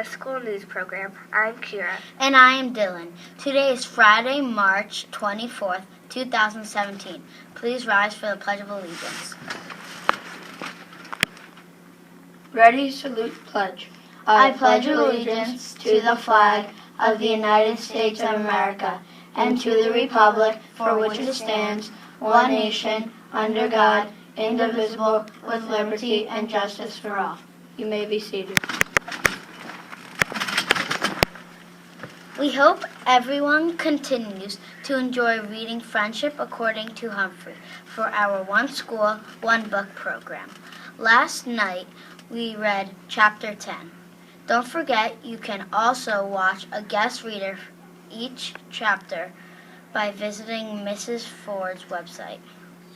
Smith School News Program. I'm Kira. And I am Dylan. Today is Friday, March 24th, 2017. Please rise for the Pledge of Allegiance. Ready, salute, pledge. I pledge allegiance to the flag of the United States of America and to the republic for which it stands, one nation, under God, indivisible, with liberty and justice for all. You may be seated. We hope everyone continues to enjoy reading Friendship According to Humphrey for our One School, One Book program. Last night, we read Chapter 10. Don't forget, you can also watch a guest reader each chapter by visiting Mrs. Ford's website.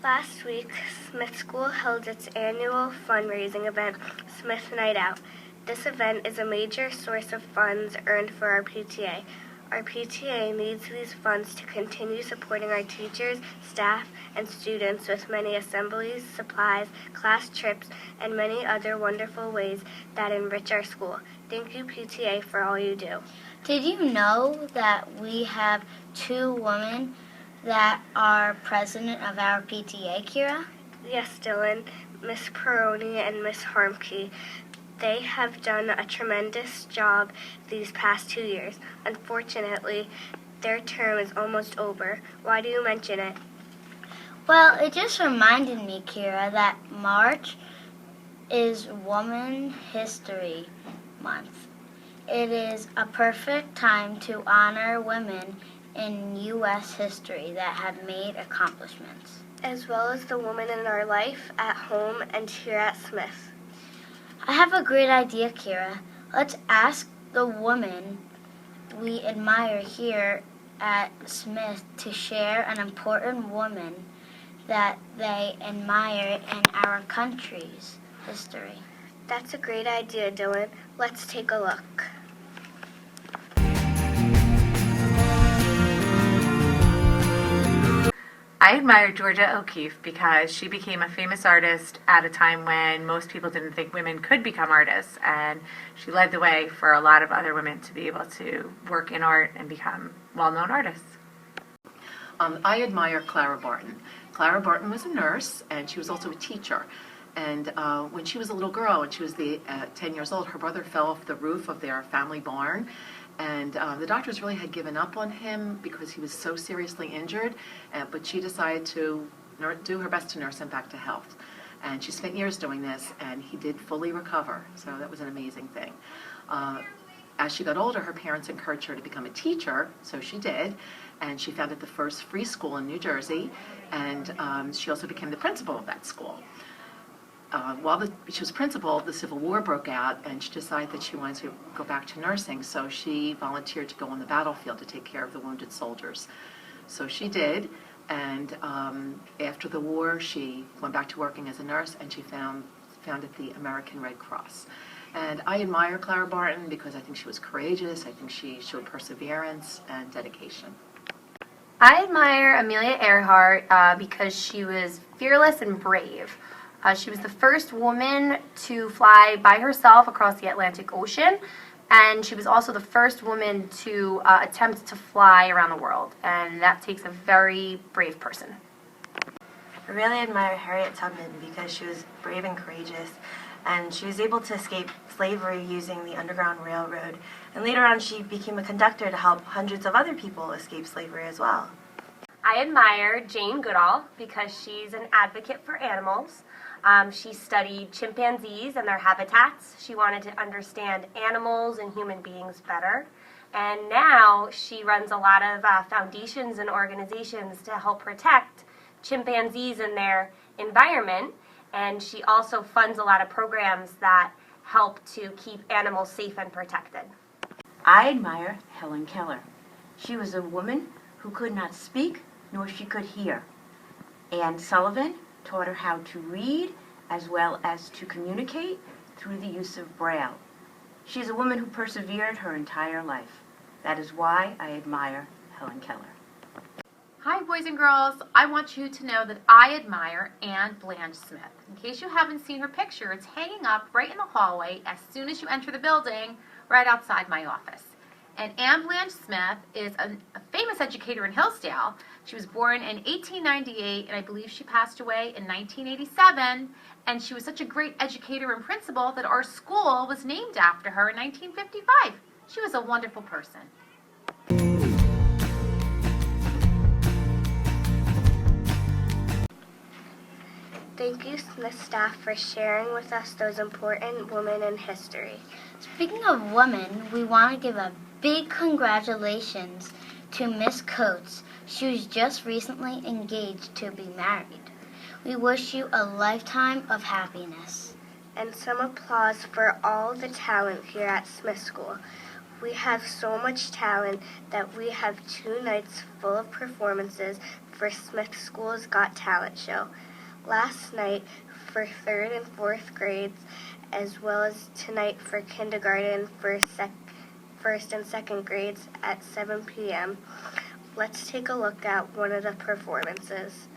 Last week, Smith School held its annual fundraising event, Smith Night Out. This event is a major source of funds earned for our PTA. Our PTA needs these funds to continue supporting our teachers, staff, and students with many assemblies, supplies, class trips, and many other wonderful ways that enrich our school. Thank you, PTA, for all you do. Did you know that we have 2 women that are president of our PTA, Kira? Yes, Dylan, Miss Peroni and Miss Harmke. They have done a tremendous job these past 2 years. Unfortunately, their term is almost over. Why do you mention it? Well, it just reminded me, Kira, that March is Woman History Month. It is a perfect time to honor women in U.S. history that have made accomplishments, as well as the women in our life, at home, and here at Smith. I have a great idea, Kira. Let's ask the women we admire here at Smith to share an important woman that they admire in our country's history. That's a great idea, Dylan. Let's take a look. I admire Georgia O'Keeffe because she became a famous artist at a time when most people didn't think women could become artists, and she led the way for a lot of other women to be able to work in art and become well-known artists. I admire Clara Barton. Clara Barton was a nurse, and she was also a teacher. And when she was a little girl, when she was 10 years old, her brother fell off the roof of their family barn. And the doctors really had given up on him because he was so seriously injured, but she decided to do her best to nurse him back to health. And she spent years doing this, and he did fully recover, so that was an amazing thing. As she got older, her parents encouraged her to become a teacher, so she did, and she founded the first free school in New Jersey, and she also became the principal of that school. While she was principal, the Civil War broke out, and she decided that she wanted to go back to nursing, so she volunteered to go on the battlefield to take care of the wounded soldiers. So she did, and after the war, she went back to working as a nurse, and she founded the American Red Cross. And I admire Clara Barton because I think she was courageous, I think she showed perseverance and dedication. I admire Amelia Earhart because she was fearless and brave. She was the first woman to fly by herself across the Atlantic Ocean, and she was also the first woman to attempt to fly around the world, and that takes a very brave person. I really admire Harriet Tubman because she was brave and courageous, and she was able to escape slavery using the Underground Railroad, and later on she became a conductor to help hundreds of other people escape slavery as well. I admire Jane Goodall because she's an advocate for animals. She studied chimpanzees and their habitats. She wanted to understand animals and human beings better. And now she runs a lot of foundations and organizations to help protect chimpanzees and their environment. And she also funds a lot of programs that help to keep animals safe and protected. I admire Helen Keller. She was a woman who could not speak nor she could hear. Anne Sullivan taught her how to read as well as to communicate through the use of Braille. She is a woman who persevered her entire life. That is why I admire Helen Keller. Hi, boys and girls. I want you to know that I admire Anne Blanche Smith. In case you haven't seen her picture, it's hanging up right in the hallway as soon as you enter the building right outside my office. And Anne Blanche Smith is a famous educator in Hillsdale. She was born in 1898, and I believe she passed away in 1987. And she was such a great educator and principal that our school was named after her in 1955. She was a wonderful person. Thank you, Smith staff, for sharing with us those important women in history. Speaking of women, we want to give a big congratulations to Miss Coates. She was just recently engaged to be married. We wish you a lifetime of happiness. And some applause for all the talent here at Smith School. We have so much talent that we have 2 nights full of performances for Smith School's Got Talent show. Last night for 3rd and 4th grades, as well as tonight for kindergarten, for 1st and 2nd grades at 7 p.m. Let's take a look at one of the performances.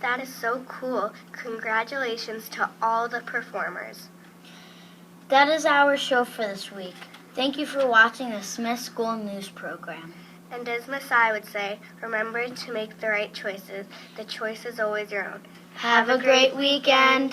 That is so cool. Congratulations to all the performers. That is our show for this week. Thank you for watching the Smith School News Program. And as Miss I would say, remember to make the right choices. The choice is always your own. Have a great weekend.